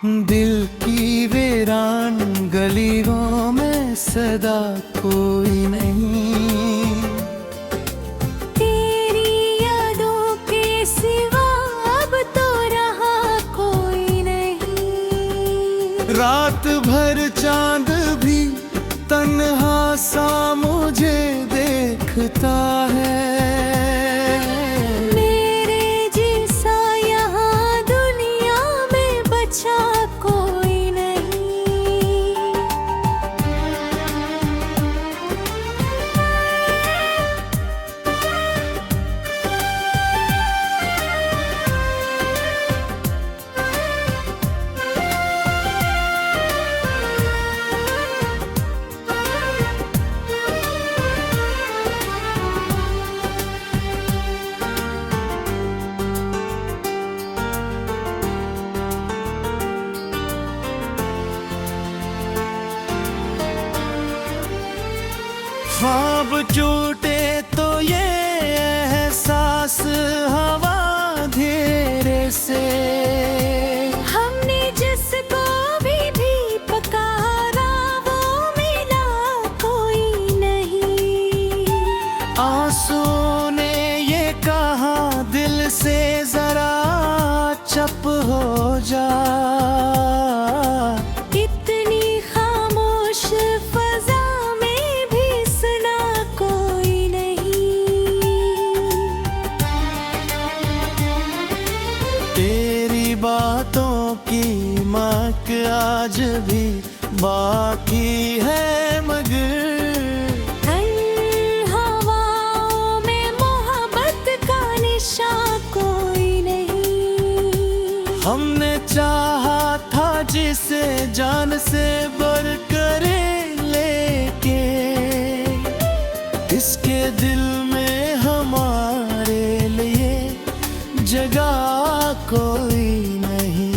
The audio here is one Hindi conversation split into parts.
दिल की वीरान गलियों में सदा कोई नहीं, तेरी यादों के सिवा अब तो रहा कोई नहीं। रात भर चांद भी तन्हा सा मुझे देखता है। ख्वाब टूटे तो ये एहसास हवा धेरे से, हमने जिसको भी पुकारा वो मिला कोई नहीं। आंसुओं ने ये कहा दिल से जरा चुप हो जा। तेरी बातों की महक आज भी बाकी है मगर हवाओं में मोहब्बत का निशान कोई नहीं। हमने चाहा था जिसे जान से बढ़ करे लेके, इसके दिल में हमारे लिए जगह कोई नहीं।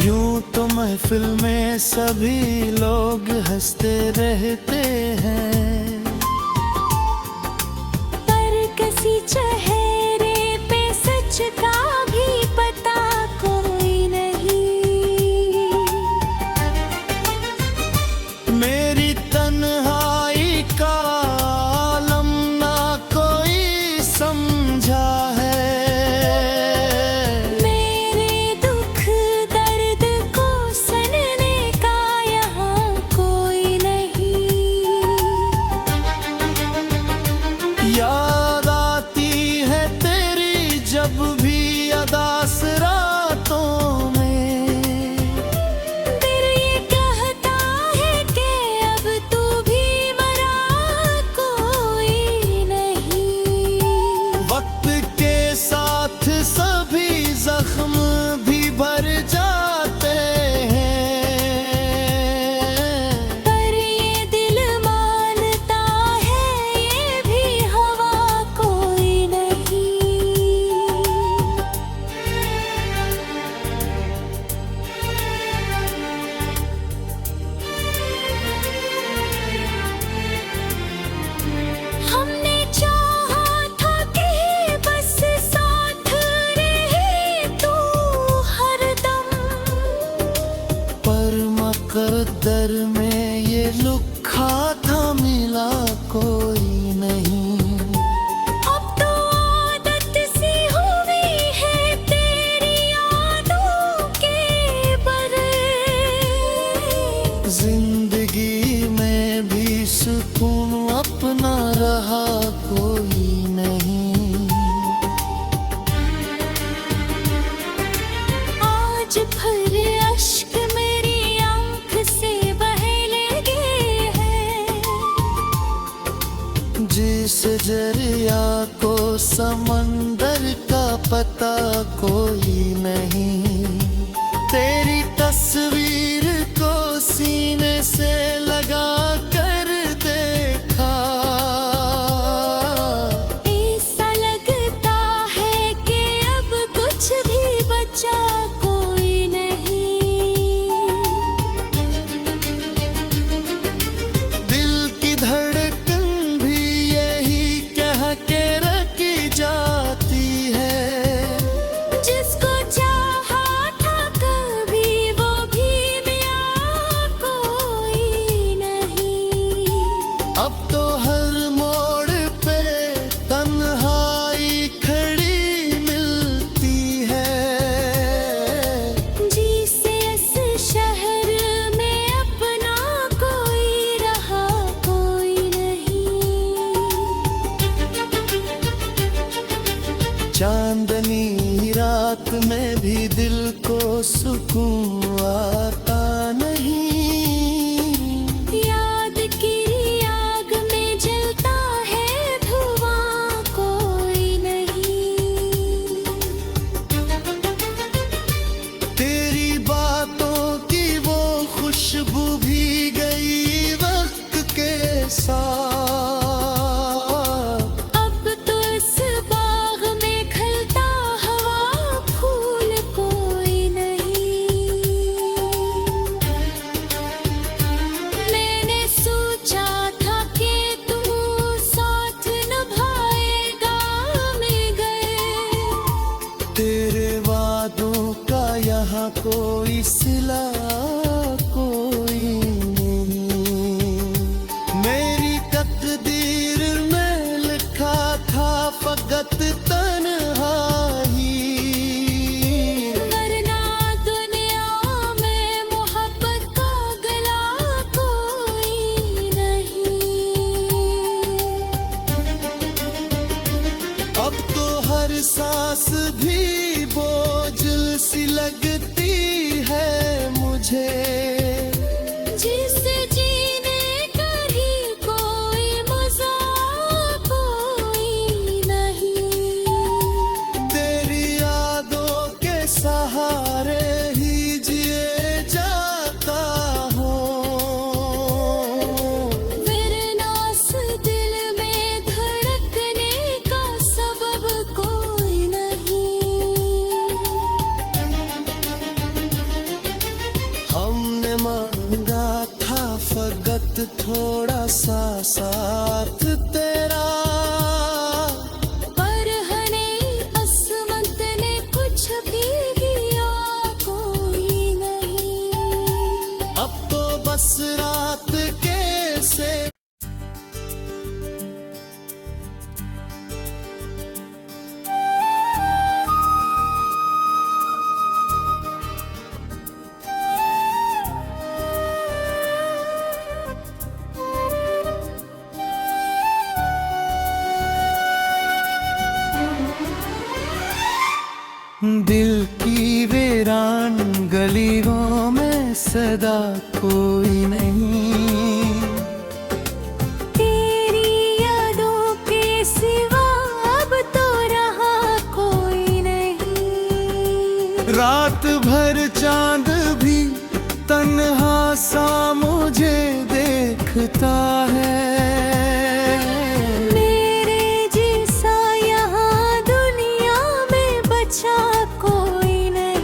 यूं तो महफिल में सभी लोग हंसते रहते हैं, पर किसी चेहरे पे सच का भी पता कोई नहीं। मेरी तन्हाई का समझा है, मेरे दुख दर्द को सुनने का यहाँ कोई नहीं। याद आती है तेरी जब भी अदास रातों में, दिल ये कहता है कि अब तू भी मरा कोई नहीं। वक्त के साथ सभी जख्म भी भर जाते हैं, पर ये दिल मानता है ये भी हवा कोई नहीं। हमने चाहा था कि बस साथ रहे तू हरदम, पर मकद्दर में ये लिखा था मिला कोई नहीं। अब तो आदत सी हुई है तेरी यादों के बरे, जिंदगी में भी सुकून अपना रहा कोई नहीं। आज भर अश्क मेरी आंख से बहे लगे हैं, जिस दरिया को समंदर का पता कोई नहीं। तेरी तस्वीर को सीने से लगा कर देखा, ऐसा लगता है कि अब कुछ भी बचा कोई नहीं। दिल की धड़कन भी यही कह के रखी जाती है, अब तो हर मोड़ पे तन्हाई खड़ी मिलती है। जिसे इस शहर में अपना कोई रहा कोई नहीं। चांदनी रात में भी दिल को सुकून आता नहीं। याद की आग में जलता है धुआं कोई नहीं। तेरी बातों की वो खुशबू भी गई वक्त के साथ। अब तो इस बाग में खिलता हवा फूल कोई नहीं। मैंने सोचा था कि तू साथ निभाएगा, मैं गए। तेरे वादों का यहाँ कोई सिला कोई नहीं। मेरी तकदीर में लिखा था फकत तन्हाई। वरना दुनिया में मोहब्बत का गला कोई नहीं। अब तो हर सांस भी बोझल सी लगती है मुझे। जिसे जीने का ही कोई मजा कोई नहीं। तेरी यादों के सहारे ही जिए जाता हूँ। वरना इस दिल में धड़कने का सबब कोई नहीं। हमने मांगा था फकत थोड़ा सा साथ तेरा। पर हने असमत ने कुछ भी दिया कोई नहीं। अब तो बस रात के से दिल की वीरान गलियों में सदा कोई नहीं। तेरी यादों के सिवा अब तो रहा कोई नहीं। रात भर चांद भी तन्हा सा मुझे देखता है। मेरे जैसा यहाँ दुनिया में बचा कोई नहीं।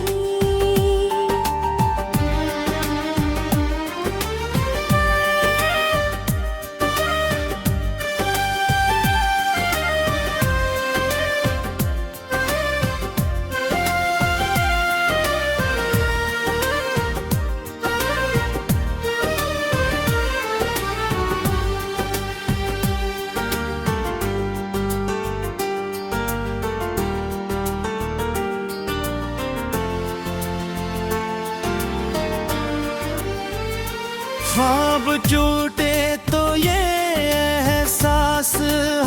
ख्वाब टूटे तो ये एहसास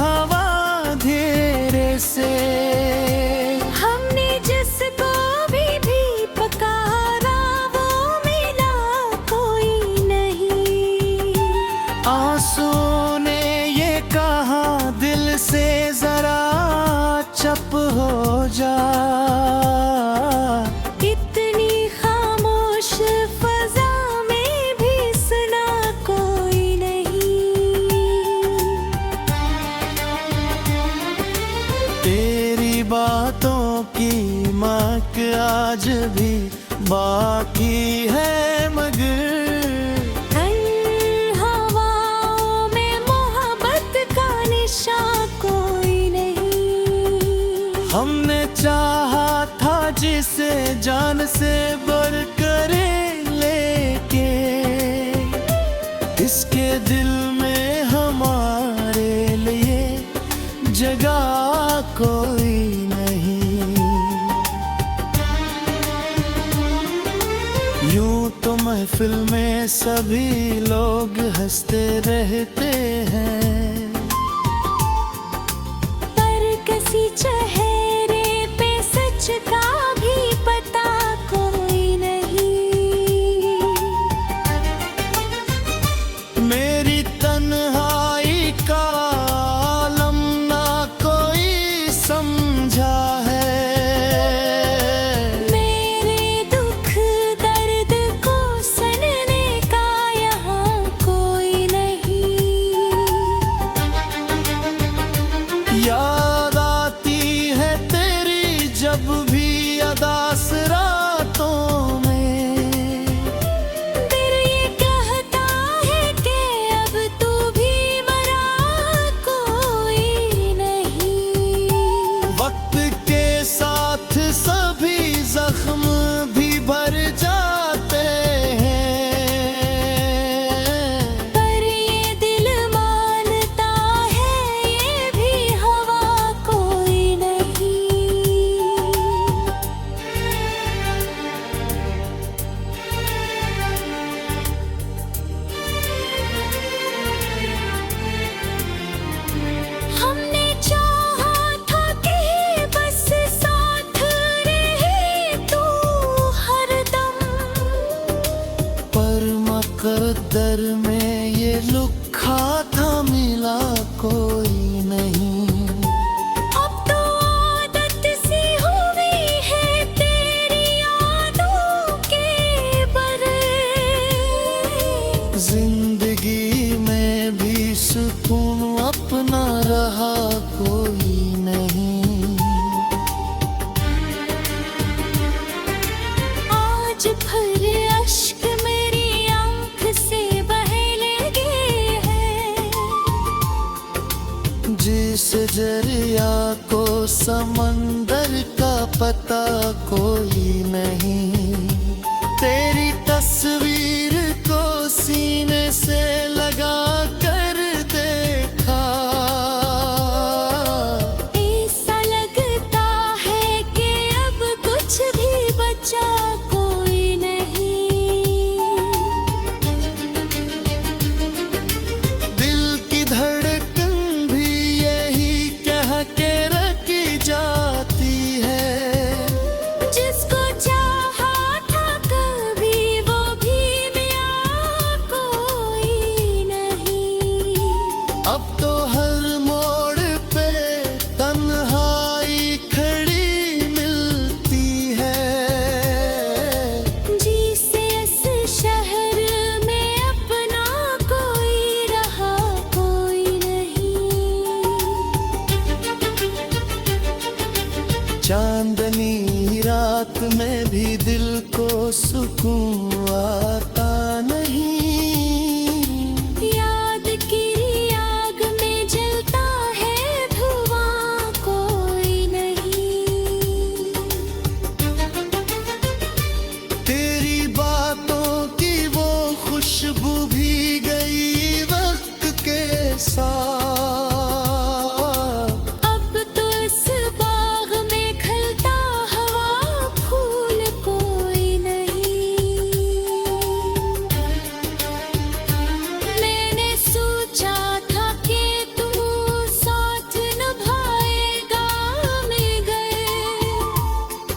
हवा धेरे से। हमने जिसको भी पुकारा वो मिला कोई नहीं। आंसुओं ने ये कहा दिल से जरा चुप हो जा। इतनी खामोश फजा में भी सुना कोई नहीं। तेरी बातों की महक आज भी बाकी है मगर हवाओं में मोहब्बत का निशा कोई नहीं। हमने चाहा था जिसे जान से बढ़ करे लेके इसके दिल में हम हमारे लिए जगह कोई नहीं। यूं तो महफिल में सभी लोग हंसते रहते हैं, पर किसी चेहरे पे सच का भी पता कोई नहीं। मेरी तन्हाई का आलम ना कोई समझा है, मेरे दुख दर्द को सुनने का यहाँ कोई नहीं। याद आती है तेरी जब भी अदास रातों में, दिल ये कहता है कि अब तू भी मरा कोई नहीं। वक्त के साथ सभी जख्म भी भर जाते हैं, पर ये दिल मानता है ये भी हवा कोई नहीं। हमने चाहा था कि बस साथ रहे तू हरदम, पर मकद्दर में ये लिखा था मिला कोई नहीं। अब तो आदत सी हुई है तेरी यादों के बरे। जिंदगी में भी सुकून अपना रहा कोई नहीं। आज फिर अश्क मेरी आंख से बहे लगे हैं, जिस दरिया को समंदर का पता कोई नहीं। तेरी तस्वीर को सीने से लगा कर देखा, ऐसा लगता है कि अब कुछ भी बचा कोई नहीं। दिल की धड़कन भी यही कह के रखी जाती है, जिसको चाहा था कभी वो भी मिला कोई नहीं। अब तो हर मोड़ पे तन्हाई खड़ी मिलती है। जिसे इस शहर में अपना कोई रहा कोई नहीं। चांदनी रात में भी दिल को सुकून आता नहीं। याद की आग में जलता है धुआं कोई नहीं। तेरी बातों की वो खुशबू भी गई वक्त के साथ। अब तो इस बाग में खिलता हवा फूल कोई नहीं। मैंने सोचा था कि तू साथ निभाएगा, मैं गए।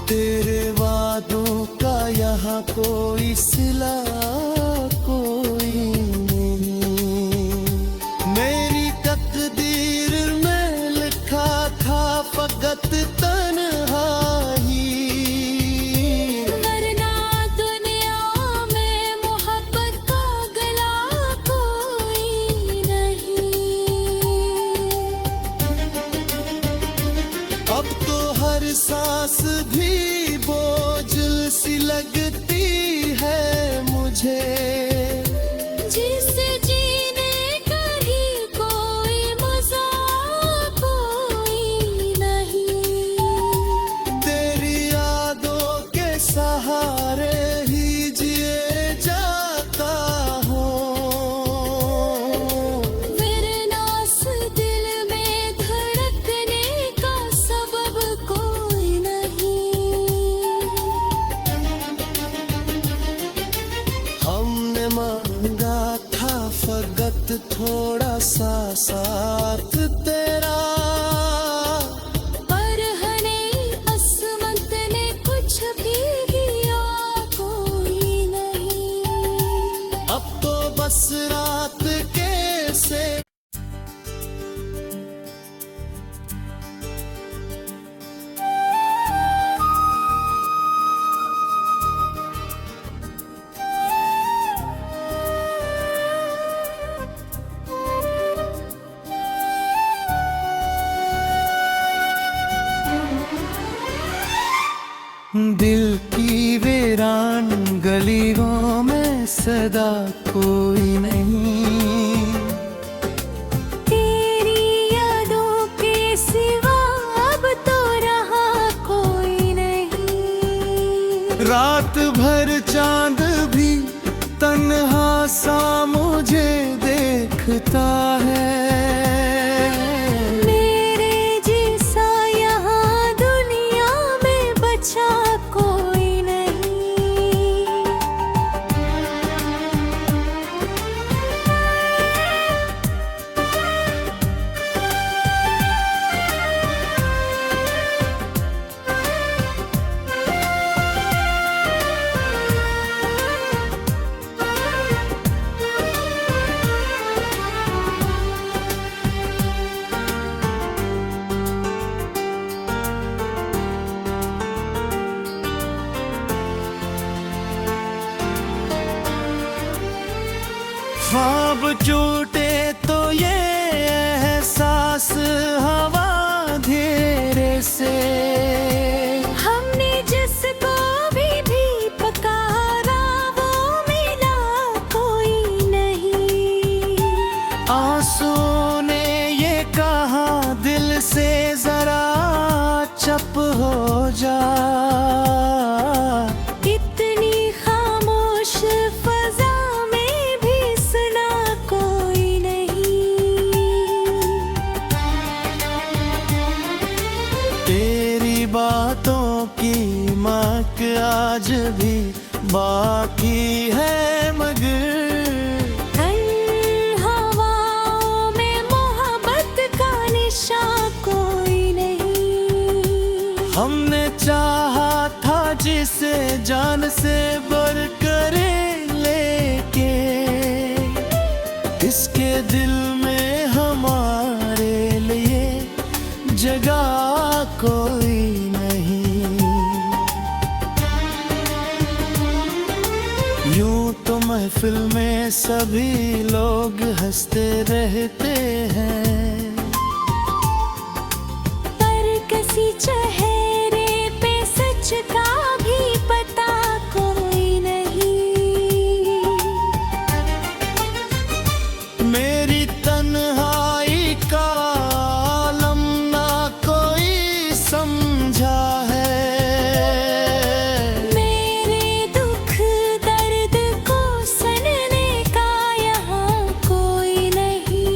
तेरे वादों का यहाँ कोई सिला कोई नहीं। मेरी जरा सा साथ तेरा। पर हने असमत ने कुछ भी दिया कोई नहीं। अब तो बस रात के से दिल की वीरान गलियों में सदा कोई नहीं। तेरी यादों के सिवा अब तो रहा कोई नहीं। रात भर चांद भी तन्हा सा मुझे देखता है। मेरे जैसा यहाँ दुनिया में बचा कोई नहीं। ख्वाब टूटे तो ये एहसास हवा धेरे से। हमने जिसको भी पुकारा वो मिला कोई नहीं। आंसुओं ने ये कहा दिल से जरा चुप हो जा। इतनी खामोश फजा में भी सुना कोई नहीं। तेरी बातों की महक आज भी बाकी है मगर हवाओं में मोहब्बत का निशा कोई नहीं। हमने चाहा था जिसे जान से बढ़ करे लेके। इसके दिल में हमारे लिए जगह कोई नहीं। यूं तो महफिल में सभी लोग हंसते रहते हैं। पर किसी चेहरे पे सच का भी पता कोई नहीं। मेरी तन्हाई का आलम ना कोई समझा है। मेरे दुख दर्द को सुनने का यहाँ कोई नहीं।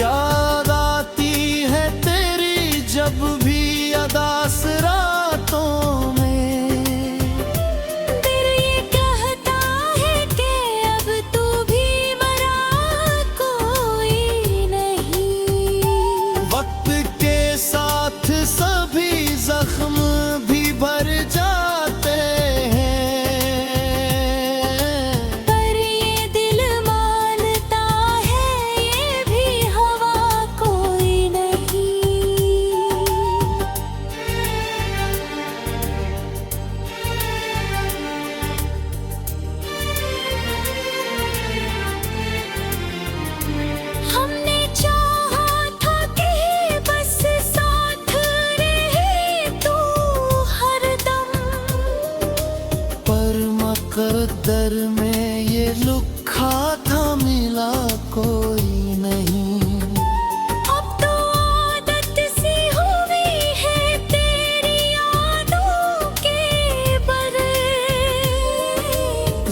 याद आती है तेरी जब भी अदास रातों में। दिल ये कहता है कि अब तू भी मरा कोई नहीं। वक्त के साथ सभी जख्म भी भर जाते हैं। पर ये दिल मानता है ये भी हवा कोई नहीं। हमने चाहा था कि बस साथ रहे तू हरदम। पर मकद्दर में ये लिखा था मिला कोई नहीं। अब तो आदत सी हुई है तेरी यादों के बरे।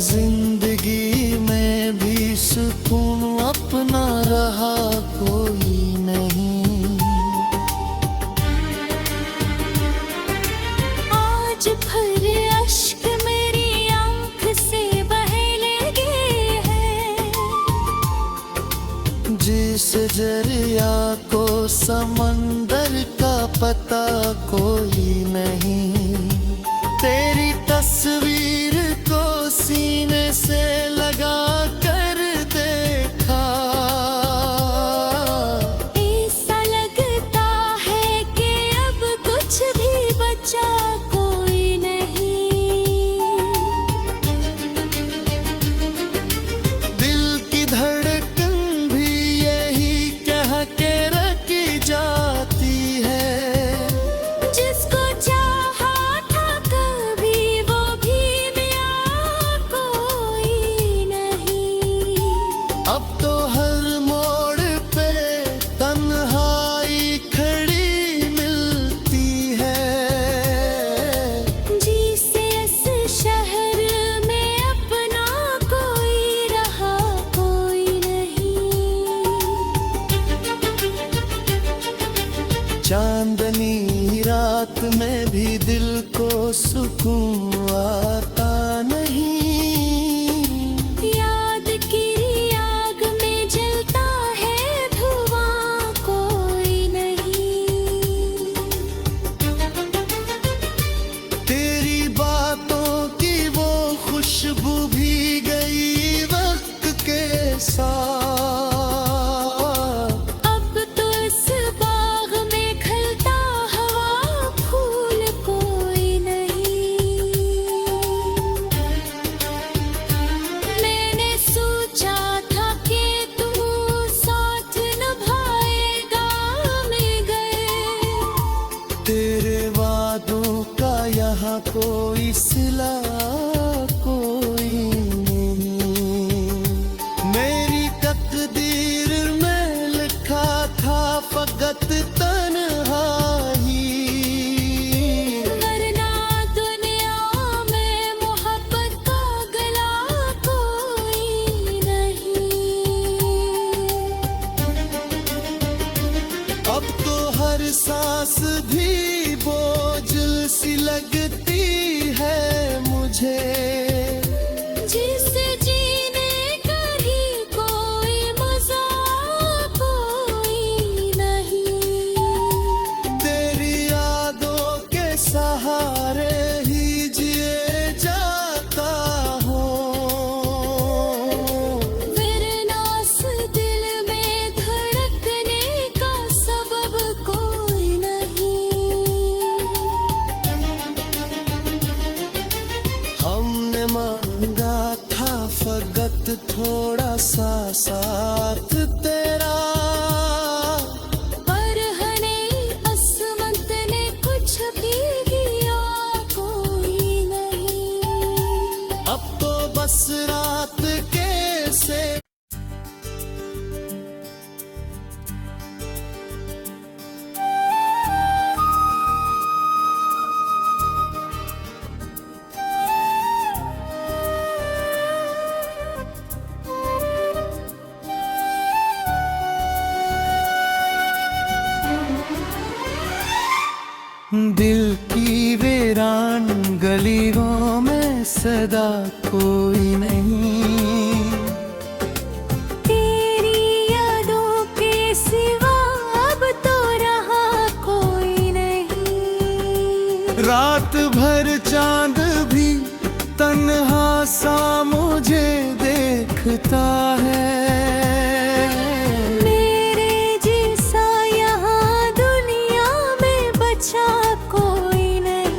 जिंदगी में भी सुकून अपना रहा कोई नहीं। आज भर अश्क मेरी आंख से बह लगे हैं। उस दरिया को समंदर का पता कोई नहीं। तेरी तस्वीर को सीने से लगा कर देखा, ऐसा लगता है कि अब कुछ भी बचा कोई नहीं। दिल की धड़कन भी यही कह के रखी जाती है, जिसको चाहा था कभी वो भी मिला कोई नहीं। अब तो हर मोड़ पे तन्हाई खड़ी मिलती है। जिसे इस शहर में अपना कोई रहा कोई नहीं। चांदनी रात में भी दिल को सुकून आता नहीं। याद की आग में जलता है धुआं कोई नहीं। तेरी बातों की वो खुशबू भी गई वक्त के साथ। अब तो इस बाग में खिलता हवा फूल कोई नहीं। मैंने सोचा था कि तू साथ निभाएगा, मिल गए। तेरे वादों का यहाँ कोई सिला कोई नहीं। मेरी तकदीर में लिखा था फकत तन्हाई। वरना दुनिया में मोहब्बत का गला कोई नहीं। अब तो हर सांस भी बोझल सी लगती है मुझे। जिसे जीने का ही कोई मजा कोई नहीं। तेरी यादों के सहारे ही जिए जाता हूँ। वरना इस दिल में धड़कने का सबब कोई नहीं। हमने मांगा था फकत थोड़ा सा साथ तेरा। पर हने असमत ने कुछ भी दिया कोई नहीं। अब तो बस रात के से दिल की वीरान गलियों में सदा कोई नहीं। तेरी यादों के सिवा अब तो रहा कोई नहीं। रात भर चांद भी तन्हा सा मुझे देखता है। मेरे जैसा यहाँ दुनिया में बचा कोई नहीं।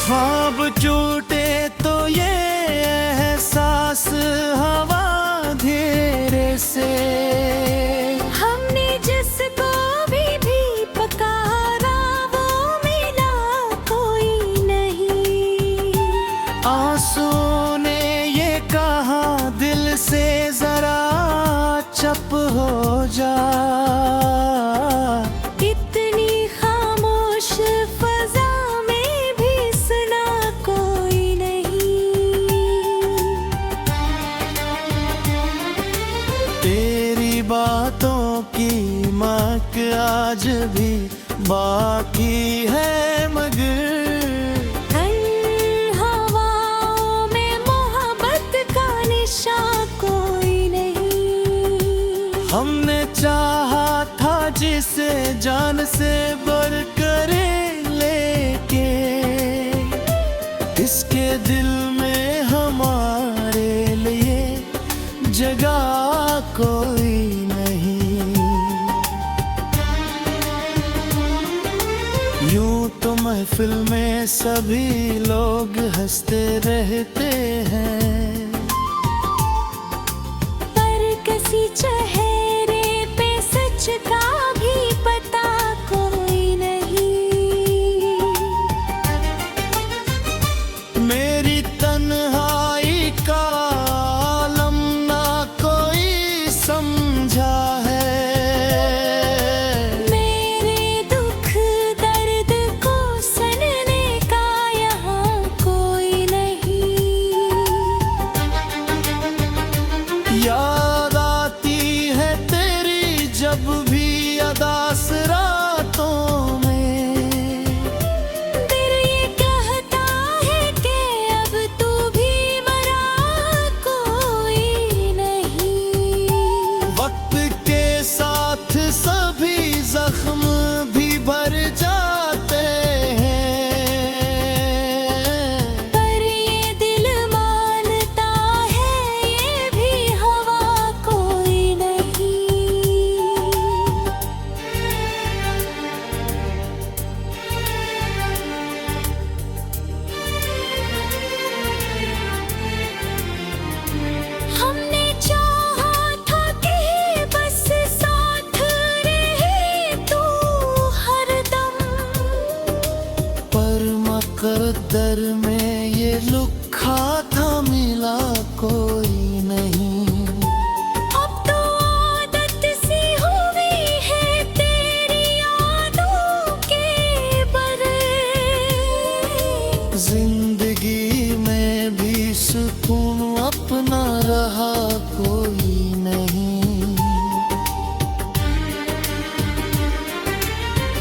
ख्वाब टूटे तो ये एहसास हवा धेरे से। हमने जिसको भी पकारा वो मिला कोई नहीं। आंसुओं ने ये कहा दिल आज भी बाकी है मगर हवाओं में मोहब्बत का निशा कोई नहीं। हमने चाहा था जिसे जान से बढ़ करे लेके इसके दिल में हमारे लिए जगह कोई नहीं। यूं तो महफिल में सभी लोग हंसते रहते हैं, पर किसी चेहरे पे सच का भी पता कोई नहीं। मेरी तन्हाई का आलम ना कोई समझा है, मेरे दुख दर्द को सनने का यहाँ कोई नहीं। याद आती है तेरी जब भी अदास रातों में, दिल ये कहता है कि अब तू भी मरा कोई नहीं। वक्त के साथ सभी जख्म भी भर जाते हैं, पर ये दिल मानता है ये भी हवा कोई नहीं। हमने चाहा था कि बस साथ रहे तू हरदम, पर मकद्दर में ये लिखा था मिला कोई नहीं। अब तो आदत सी हुई है तेरी यादों के बरे। जिंदगी में भी सुकून अपना रहा कोई नहीं।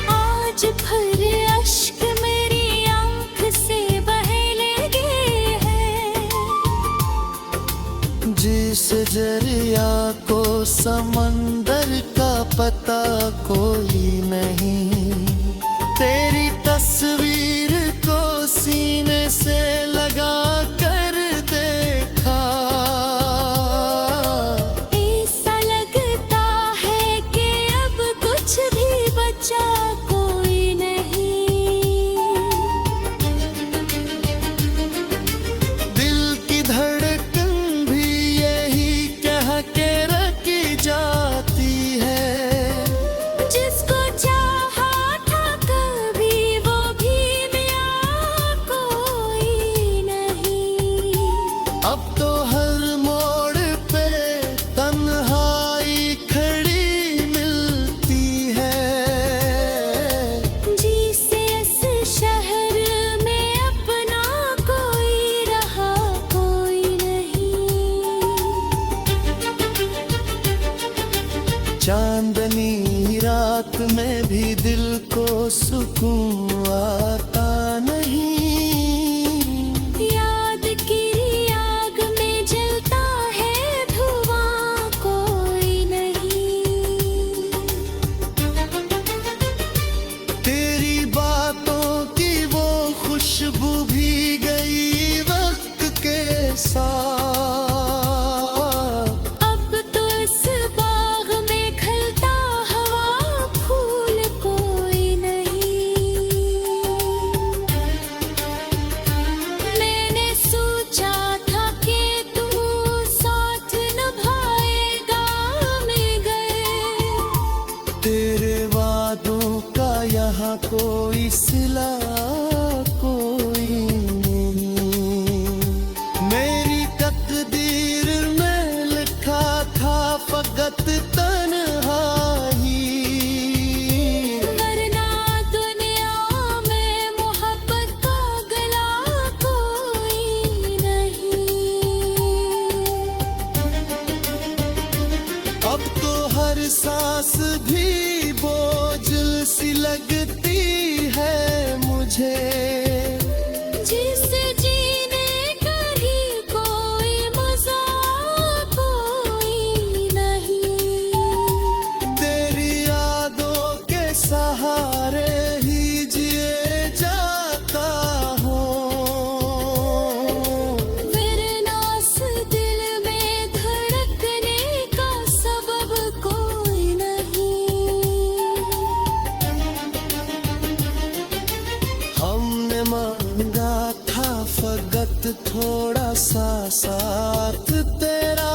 आज भर अश्क मेरी आंख से बहे लगे हैं, जिस जरिया को समंदर का पता कोई नहीं। तेरी तस्वीर को सीने से लगा कर देखा, ऐसा लगता है कि अब कुछ भी बचा कोई नहीं। दिल की धड़कन भी यही कह के रखी जाती है, जिसको चाहा था कभी वो भी मिला कोई नहीं। अब तो हर मोड़ पे तन्हाई खड़ी मिलती है। जिसे इस शहर में अपना कोई रहा कोई नहीं। चांदनी रात में भी दिल को सुकून आता नहीं। याद की आग में जलता है धुआं कोई नहीं। तेरी बातों की वो खुशबू भी गई वक्त के साथ। अब तो इस बाग में खिलता हवा फूल कोई नहीं। सा साथ तेरा